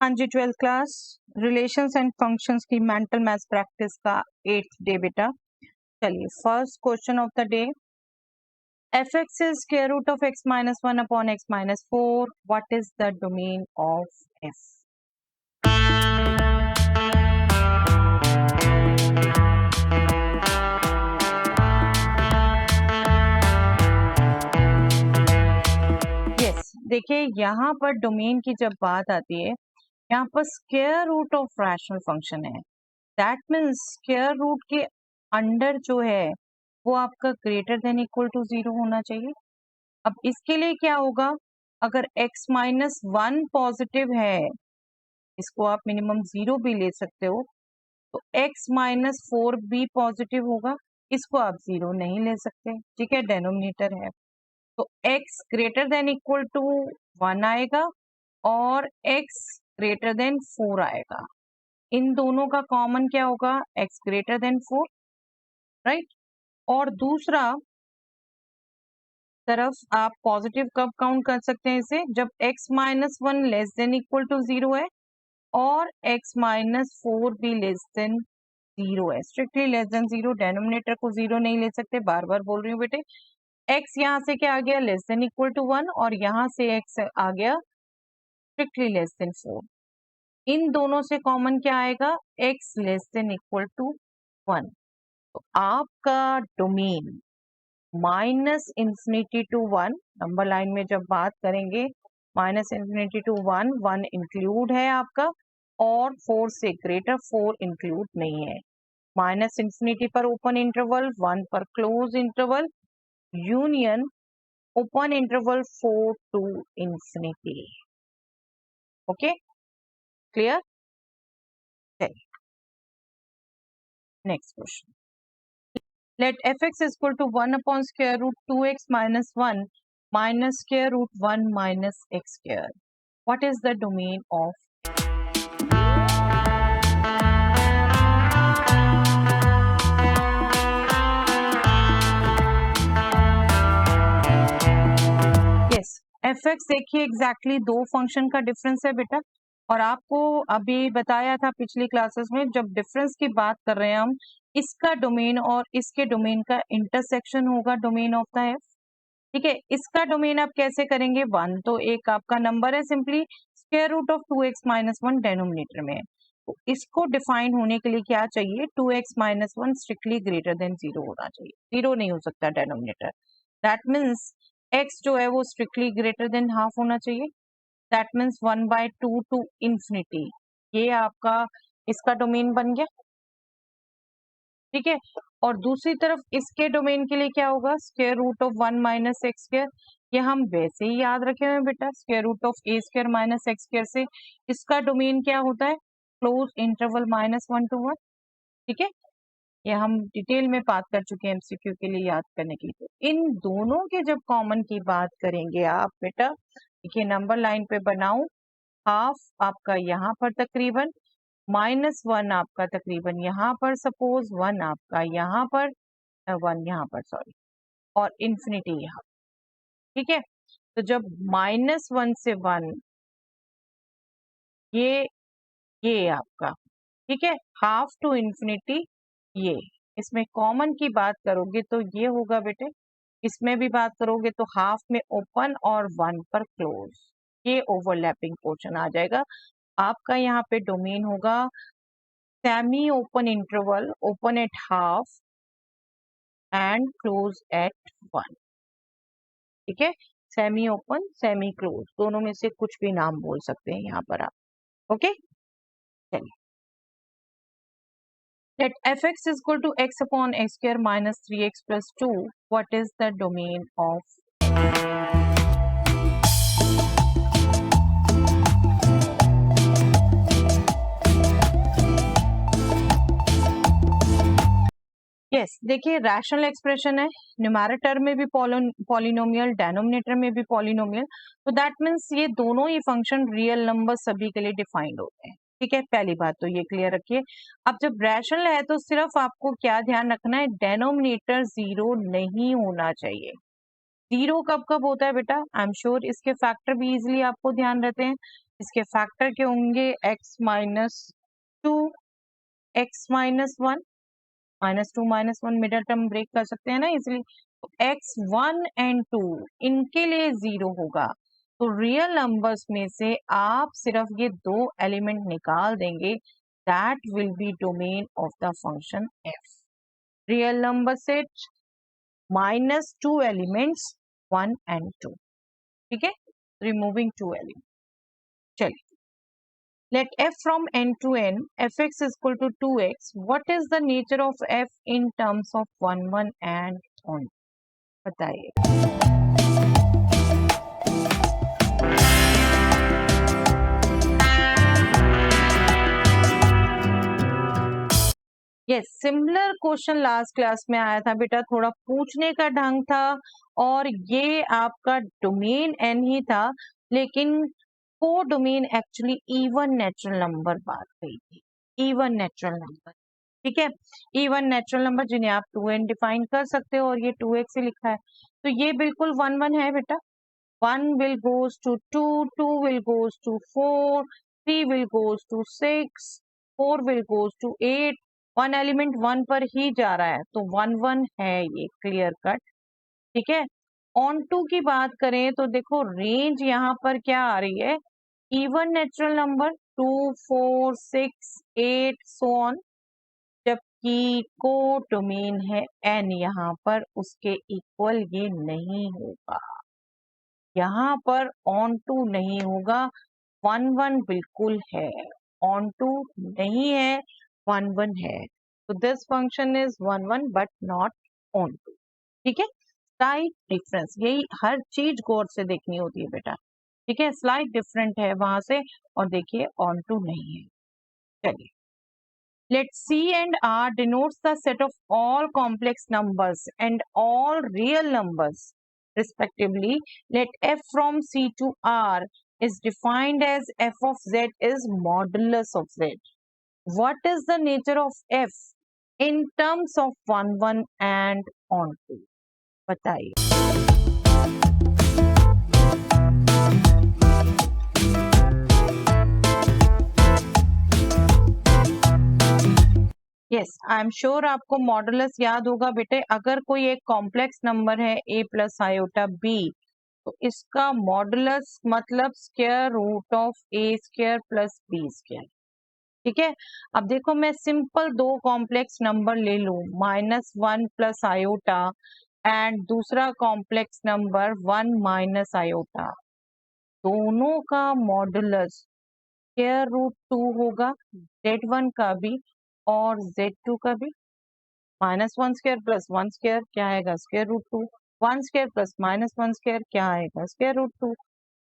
हाँ जी, 12th class relations and functions की मेंटल मैथ्स प्रैक्टिस का 8th डे बेटा। चलिए first question of the day, f x is square root of x minus one upon x minus four, what is the domain of f. Yes, देखिए यहाँ पर domain की जब बात आती है, यहाँ पर square root of rational function है, दैट मीन्स स्क्वायर रूट के अंडर जो है वो आपका ग्रेटर देन इक्वल टू 0 होना चाहिए। अब इसके लिए क्या होगा, अगर x माइनस वन पॉजिटिव है, इसको आप मिनिमम 0 भी ले सकते हो, तो x माइनस फोर भी पॉजिटिव होगा, इसको आप 0 नहीं ले सकते, ठीक है, डेनोमिनेटर है। तो x greater than equal to 1 आएगा और x ग्रेटर देन 4 आएगा। इन दोनों का कॉमन क्या होगा, x ग्रेटर देन 4, राइट। और दूसरा तरफ आप पॉजिटिव कब काउंट कर सकते हैं इसे, जब x minus one less than equal to 0 है और x माइनस फोर भी लेस देन 0 है। स्ट्रिक्टली लेस देन 0, डेनोमिनेटर को 0 नहीं ले सकते, बार बार बोल रही हूँ बेटे। x यहाँ से क्या आ गया, लेस देन इक्वल टू 1, और यहाँ से x आ गया स्ट्रिक्टली लेस देन 4। इन दोनों से कॉमन क्या आएगा, x less than equal to 1। तो आपका domain minus infinity to 1, number line में जब बात करेंगे माइनस इंफिनिटी टू 1, 1 इंक्लूड है आपका, और 4 से ग्रेटर 4 इंक्लूड नहीं है। माइनस इंफिनिटी पर ओपन इंटरवल, 1 पर close interval, union open interval 4 to infinity. Okay, clear. चलिए next question, let fx is equal to 1 upon square root 2x minus 1 minus square root 1 minus x square. What is the domain of? Yes, fx देखिए exactly दो function का difference है बेटा, और आपको अभी बताया था पिछली क्लासेस में, जब डिफरेंस की बात कर रहे हैं हम, इसका डोमेन और इसके डोमेन का इंटरसेक्शन होगा डोमेन ऑफ द एफ। ठीक है, इसका डोमेन आप कैसे करेंगे, 1 तो एक आपका नंबर है, simply square root of 2x minus one denominator में है, तो इसको डिफाइन होने के लिए क्या चाहिए, 2x minus one strictly greater than 0 होना चाहिए, 0 नहीं हो सकता डेनोमिनेटर। दैट मीन्स x जो है वो स्ट्रिक्टली ग्रेटर देन हाफ होना चाहिए, दैट मीन्स 1/2 टू इंफिनिटी, ये आपका इसका डोमेन बन गया। ठीक है, और दूसरी तरफ इसके डोमेन के लिए क्या होगा, square root of 1 minus x square, ये हम वैसे ही याद रखे हुए हैं बेटा, square root of a square minus x square से इसका डोमेन क्या होता है, क्लोज इंटरवल -1 to 1। ठीक है, ये हम डिटेल में बात कर चुके हैं एमसीक्यू के लिए याद करने के लिए। तो इन दोनों के जब कॉमन की बात करेंगे आप बेटा, देखिए नंबर लाइन पे बनाऊं, हाफ आपका यहाँ पर तकरीबन, -1 आपका तकरीबन यहाँ पर, सपोज 1 आपका यहाँ पर, 1 यहाँ पर सॉरी, और इंफिनिटी यहाँ। ठीक है, तो जब -1 से 1, ये आपका, ठीक है, हाफ टू इंफिनिटी, ये इसमें कॉमन की बात करोगे तो ये होगा बेटे, इसमें भी बात करोगे तो हाफ में ओपन और 1 पर क्लोज, ये ओवरलैपिंग पोर्शन आ जाएगा आपका। यहाँ पे डोमेन होगा semi open interval, open at half and close eight 1। ठीक है, सेमी ओपन सेमी क्लोज, दोनों में से कुछ भी नाम बोल सकते हैं यहाँ पर आप। ओके, चलिए, let fx is equal to x upon x square minus 3x plus 2, what is the domain of? Yes, देखिए रैशनल एक्सप्रेशन है, न्यूमेरेटर में भी पॉलिनोमियल, डेनोमिनेटर में भी पॉलिनोमियल, तो दैट मीन्स ये दोनों ही फंक्शन रियल नंबर सभी के लिए डिफाइंड होते हैं। ठीक है, पहली बात तो ये क्लियर रखिए। अब जब रैशनल है तो सिर्फ आपको क्या ध्यान रखना है, डेनोमिनेटर 0 नहीं होना चाहिए। 0 कब कब होता है बेटा, आई एम श्योर इसके फैक्टर भी इजिली आपको ध्यान रहते हैं। इसके फैक्टर के होंगे x minus two, x minus one, minus two minus one middle term break कर सकते हैं ना इसलिए, तो x1 एंड 2 इनके लिए 0 होगा। तो रियल नंबर्स में से आप सिर्फ ये दो एलिमेंट निकाल देंगे, that will be domain of the function f। Real number set minus two elements 1 and 2, ठीक है, रिमूविंग टू एलिमेंट। चलिए, let f from n to n fx is equal to 2x. What is the nature of f in terms of 1 1 and on? बताइए। Yes, similar question last class में आया था बेटा, थोड़ा पूछने का ढंग था और ये आपका डोमेन n ही था, लेकिन को domain actually even natural number बात गई थी, इवन नेचुरल नंबर, ठीक है, इवन नेचुरल नंबर जिन्हें आप 2n डिफाइन कर सकते हो और ये 2x से लिखा है, तो ये बिल्कुल 1 1 है बेटा। 1 will goes to 2, 2 will goes to 4, 3 will goes to 6, 4 will goes to 8, one element 1 पर ही जा रहा है, तो 1 1 है ये क्लियर कट, ठीक है। ऑन टू की बात करें तो देखो रेंज यहाँ पर क्या आ रही है, even natural number 2 4 6 8 so on, जबकि को डोमेन है n यहाँ पर, उसके इक्वल ये नहीं होगा, यहाँ पर ऑन टू नहीं होगा, 1 1 बिल्कुल है, ऑन टू नहीं है, 1 1 है, तो this function is 1 1 but not onto टू, ठीक है। स्लाइट डिफरेंस, यही हर चीज गौर से देखनी होती है बेटा, ठीक है, स्लाइट डिफरेंट है वहां से, और देखिए ऑन टू नहीं है। चलिए, let C and R denotes the set of all complex numbers and all real numbers respectively. Let f from C to R is defined as f of z is modulus of z. What is the nature of f in terms of 1 1 and onto? बताइए। Yes, I am sure आपको modulus याद होगा बेटे, अगर कोई एक complex number है a plus iota b, तो इसका मॉडुलस मतलब square root of a square plus b square, ठीक है। अब देखो मैं सिंपल दो कॉम्प्लेक्स नंबर ले लूं, -1 प्लस आयोटा एंड दूसरा कॉम्प्लेक्स नंबर 1 माइनस आयोटा, दोनों का मॉडुलस स्क्वायर रूट 2 होगा, z1 का भी और z2 का भी, -1 स्क्वायर प्लस 1 स्क्वायर क्या आएगा, square root 2, 1 square plus -1 square क्या आएगा, स्क्वायर रूट 2।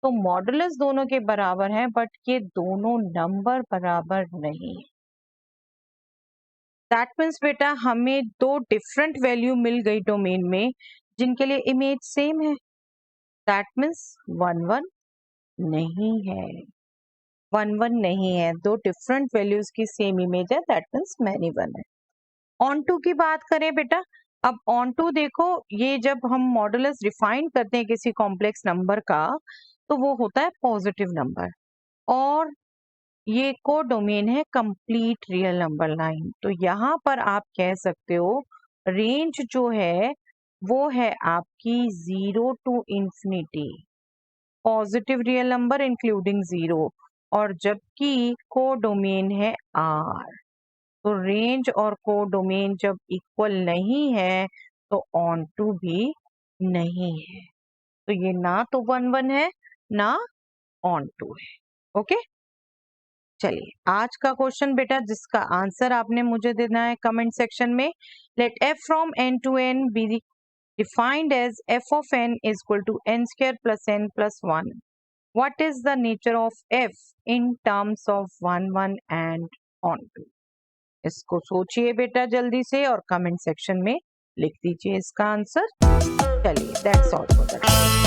तो मॉडुलस दोनों के बराबर है, बट ये दोनों नंबर बराबर नहीं है। दैट मीन्स बेटा हमें दो डिफरेंट वैल्यू मिल गई डोमेन में, जिनके लिए इमेज सेम है, दैट मीन्स 1 1 नहीं है, 1 1 नहीं है, दो डिफरेंट वैल्यूज की सेम इमेज है, दैट मीन्स मैनी वन है। ऑन टू की बात करें बेटा, अब ऑन टू देखो, ये जब हम मॉडुलस डिफाइन करते हैं किसी कॉम्प्लेक्स नंबर का, तो वो होता है पॉजिटिव नंबर, और ये को डोमेन है कंप्लीट रियल नंबर लाइन। तो यहाँ पर आप कह सकते हो रेंज जो है वो है आपकी 0 to infinity, positive real number including 0, और जबकि को डोमेन है आर। तो रेंज और को डोमेन जब इक्वल नहीं है तो ऑन टू भी नहीं है, तो ये ना तो 1 1 है ना ऑन टू है, ओके। चलिए, आज का क्वेश्चन बेटा जिसका आंसर आपने मुझे देना है कमेंट सेक्शन में, let f from n to n be defined as f of n is equal to n square plus n plus 1. What is the nature of f in terms of 1 1 and on to? इसको सोचिए बेटा जल्दी से और comment section में लिख दीजिए इसका आंसर। चलिए, दैट्स ऑल फॉर दैट।